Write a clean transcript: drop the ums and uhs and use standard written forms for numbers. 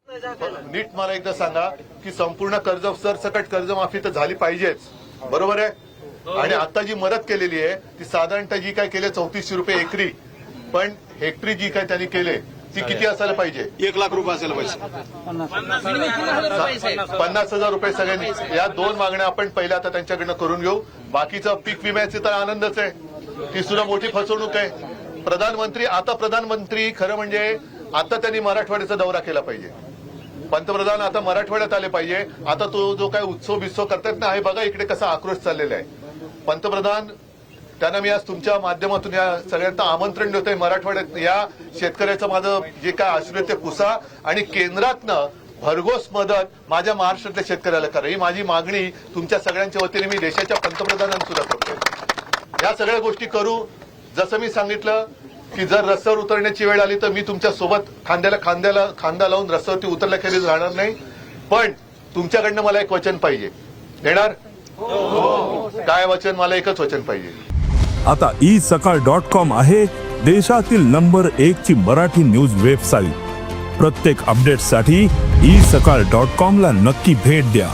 नीट मला एकदा सांगा की संपूर्ण कर्ज सरसकट कर्जमाफी तर झाली पाहिजेच, बरोबर आहे? आणि आता जी मदत केलेली आहे ती साधारणतः जी काय केले 3400 रुपये एकरी, पण हेक्टरी जी काय त्यांनी केले ती किती असायला पाहिजे? 1 लाख रुपये असायला पाहिजे. 50,000 रुपये सगळ्यांनी. या 2 मागण्या आपण पहिल्या आता त्यांच्याकडनं करून घेऊ. बाकीचं पीक विम्याचे तर आनंदच आहे, ती सुद्धा मोठी फसवणूक आहे. प्रधानमंत्री खरं म्हणजे आता त्यांनी मराठवाड्याचा दौरा केला पाहिजे. पंतप्रधान आता मराठवाड्यात आले पाहिजे. आता तो जो काय उत्सव बित्सव करतात ना, हे बघा इकडे कसा आक्रोश चाललेला आहे. पंतप्रधान त्यांना मी आज तुमच्या माध्यमातून या सगळ्यांना आमंत्रण देतोय. मराठवाड्यात या शेतकऱ्याचं माझं जे काय आश्रय ते पुसा आणि केंद्रातनं भरघोस मदत माझ्या महाराष्ट्रातल्या शेतकऱ्याला करा, ही माझी मागणी तुमच्या सगळ्यांच्या वतीने मी देशाच्या पंतप्रधानांना सुद्धा करतोय. या सगळ्या गोष्टी करू. जसं मी सांगितलं की जर रस्त्यावर उतरण्याची वेळ आली तर मी तुमच्या सोबत खांदा लावून रस्त्यावरती उतरल्याखेरीज राहणार नाही. पण तुमच्याकडनं मला एक वचन पाहिजे. देणार? काय वचन? मला एकच वचन पाहिजे. आता isakal.com आहे देशातील नंबर 1 ची मराठी न्यूज वेबसाईट. प्रत्येक अपडेटसाठी isakal.com ला नक्की भेट द्या.